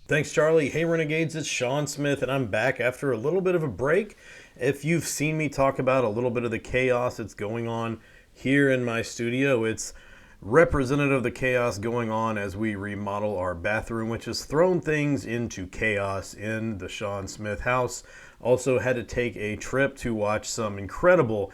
Thanks, Charlie. Hey, Renegades, it's Sean Smith, and I'm back after a little bit of a break. If you've seen me talk about a little bit of the chaos that's going on here in my studio, it's representative of the chaos going on as we remodel our bathroom, which has thrown things into chaos in the Sean Smith house. Also, had to take a trip to watch some incredible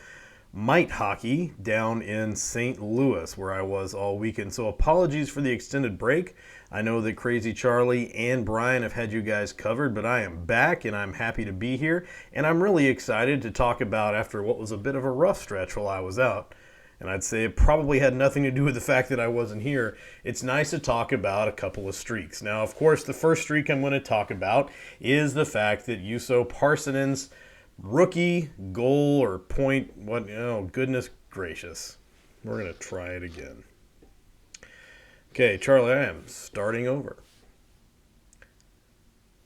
mite hockey down in St. Louis, where I was all weekend. So apologies for the extended break. I know that Crazy Charlie and Brian have had you guys covered, but I am back and I'm happy to be here. And I'm really excited to talk about, after what was a bit of a rough stretch while I was out, and I'd say it probably had nothing to do with the fact that I wasn't here, it's nice to talk about a couple of streaks. Now, of course, the first streak I'm going to talk about is the fact that Juuso Parsonen's rookie goal or point, what, oh, goodness gracious. We're going to try it again. Okay, Charlie, I am starting over.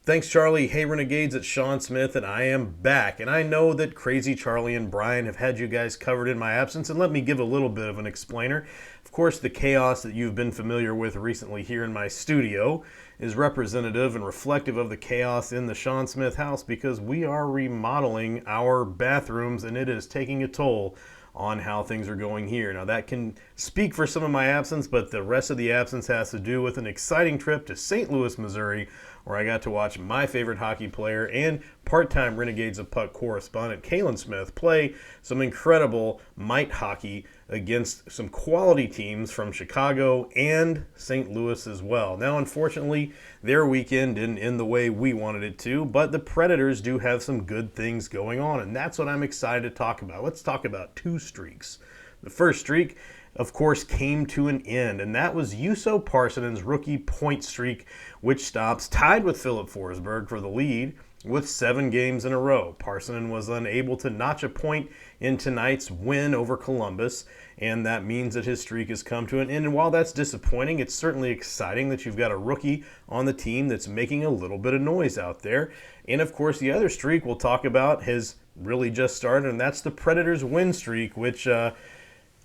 Thanks, Charlie. Hey, Renegades, it's Sean Smith, and I am back. And I know that Crazy Charlie and Brian have had you guys covered in my absence, and let me give a little bit of an explainer. Of course, the chaos that you've been familiar with recently here in my studio is representative and reflective of the chaos in the Sean Smith house because we are remodeling our bathrooms, and it is taking a toll on how things are going here. Now, that can speak for some of my absence, but the rest of the absence has to do with an exciting trip to St. Louis, Missouri, where I got to watch my favorite hockey player and part-time Renegades of Puck correspondent Kalen Smith play some incredible mite hockey against some quality teams from Chicago and St. Louis as well. Now, unfortunately, their weekend didn't end the way we wanted it to, but the Predators do have some good things going on, and that's what I'm excited to talk about. Let's talk about two streaks. The first streak, of course, came to an end, and that was Juuso Parsonen's rookie point streak, which stops tied with Philip Forsberg for the lead with 7 games in a row. Parsonen was unable to notch a point in tonight's win over Columbus, and that means that his streak has come to an end. And while that's disappointing, it's certainly exciting that you've got a rookie on the team that's making a little bit of noise out there. And of course, the other streak we'll talk about has really just started, and that's the Predators' win streak, which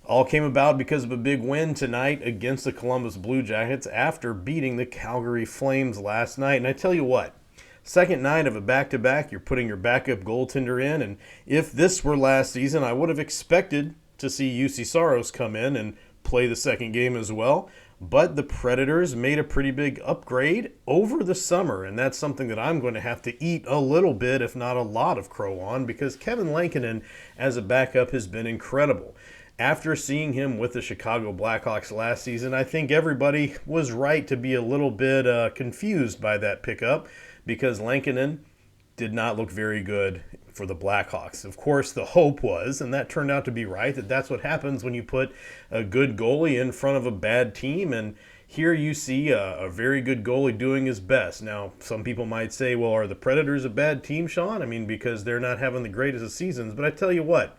all came about because of a big win tonight against the Columbus Blue Jackets after beating the Calgary Flames last night. And I tell you what, second night of a back-to-back, you're putting your backup goaltender in, and if this were last season, I would have expected to see UC Saros come in and play the second game as well. But the Predators made a pretty big upgrade over the summer, and that's something that I'm going to have to eat a little bit, if not a lot, of crow on, because Kevin Lankinen as a backup has been incredible. After seeing him with the Chicago Blackhawks last season, I think everybody was right to be a little bit confused by that pickup because Lankinen did not look very good for the Blackhawks. Of course, the hope was, and that turned out to be right, that that's what happens when you put a good goalie in front of a bad team, and here you see a very good goalie doing his best. Now, some people might say, well, are the Predators a bad team, Sean? I mean, because they're not having the greatest of seasons, but I tell you what,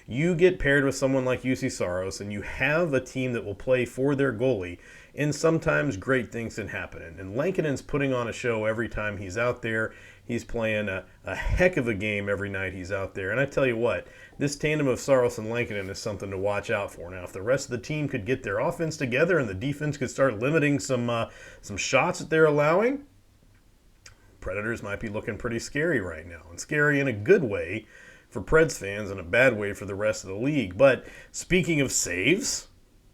you get paired with someone like UC Saros, and you have a team that will play for their goalie, and sometimes great things can happen. And Lankinen's putting on a show every time he's out there. He's playing a heck of a game every night he's out there. And I tell you what, this tandem of Saros and Lankinen is something to watch out for. Now, if the rest of the team could get their offense together and the defense could start limiting some shots that they're allowing, Predators might be looking pretty scary right now. And scary in a good way for Preds fans and a bad way for the rest of the league. But speaking of saves,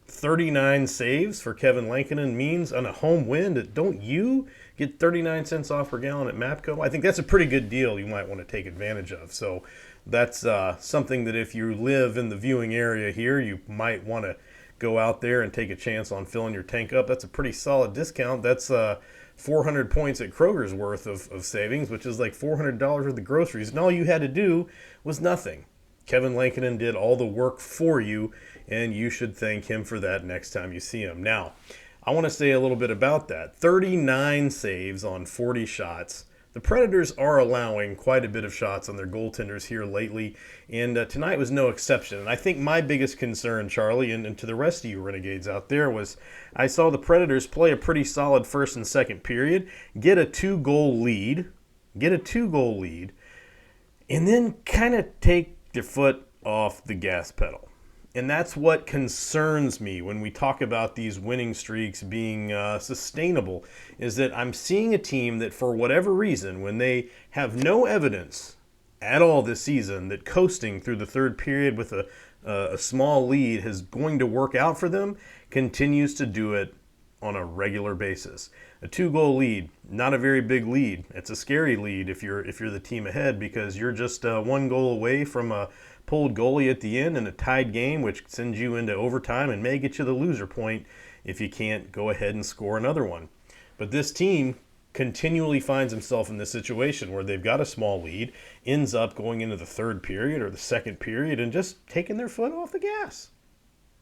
39 saves for Kevin Lankinen means on a home win, don't you get 39 cents off per gallon at Mapco? I think that's a pretty good deal you might want to take advantage of. So that's something that if you live in the viewing area here, you might want to go out there and take a chance on filling your tank up. That's a pretty solid discount. That's 400 points at Kroger's worth of savings, which is like $400 worth of groceries. And all you had to do was nothing. Kevin Lankinen did all the work for you, and you should thank him for that next time you see him. Now, I want to say a little bit about that. 39 saves on 40 shots. The Predators are allowing quite a bit of shots on their goaltenders here lately, and tonight was no exception. And I think my biggest concern, Charlie, and to the rest of you Renegades out there, was I saw the Predators play a pretty solid first and second period, get a two-goal lead, and then kind of take their foot off the gas pedal. And that's what concerns me when we talk about these winning streaks being sustainable, is that I'm seeing a team that, for whatever reason, when they have no evidence at all this season that coasting through the third period with a small lead is going to work out for them, continues to do it on a regular basis. A 2-goal lead, not a very big lead. It's a scary lead if you're the team ahead, because you're just 1 goal away from a pulled goalie at the end in a tied game, which sends you into overtime and may get you the loser point if you can't go ahead and score another one. But this team continually finds himself in this situation where they've got a small lead, ends up going into the third period or the second period and just taking their foot off the gas.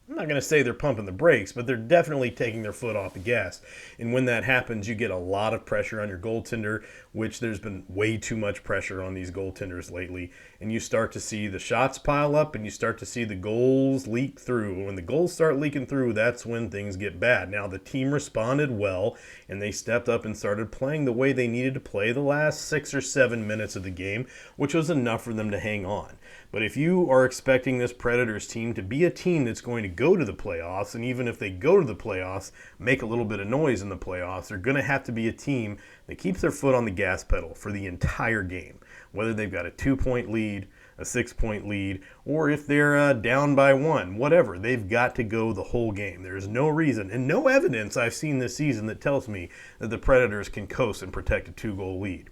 I'm not going to say they're pumping the brakes, but they're definitely taking their foot off the gas. And when that happens, you get a lot of pressure on your goaltender, which there's been way too much pressure on these goaltenders lately. And you start to see the shots pile up and you start to see the goals leak through. When the goals start leaking through, that's when things get bad. Now, the team responded well, and they stepped up and started playing the way they needed to play the last 6 or 7 minutes of the game, which was enough for them to hang on. But if you are expecting this Predators team to be a team that's going to go to the playoffs, and even if they go to the playoffs, make a little bit of noise in the playoffs, they're going to have to be a team that keeps their foot on the gas pedal for the entire game. Whether they've got a 2-point lead, a 6-point lead, or if they're down by 1, whatever, they've got to go the whole game. There's no reason and no evidence I've seen this season that tells me that the Predators can coast and protect a 2-goal lead.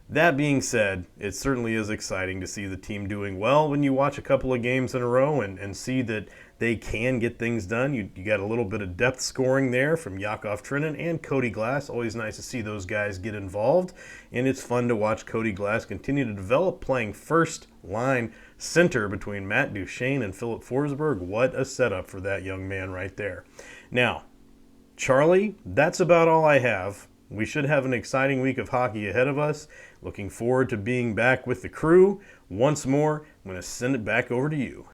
That being said, it certainly is exciting to see the team doing well when you watch a couple of games in a row and see that they can get things done. You got a little bit of depth scoring there from Yakov Trinan and Cody Glass. Always nice to see those guys get involved. And it's fun to watch Cody Glass continue to develop, playing first line center between Matt Duchene and Philip Forsberg. What a setup for that young man right there. Now, Charlie, that's about all I have. We should have an exciting week of hockey ahead of us. Looking forward to being back with the crew. Once more, I'm going to send it back over to you.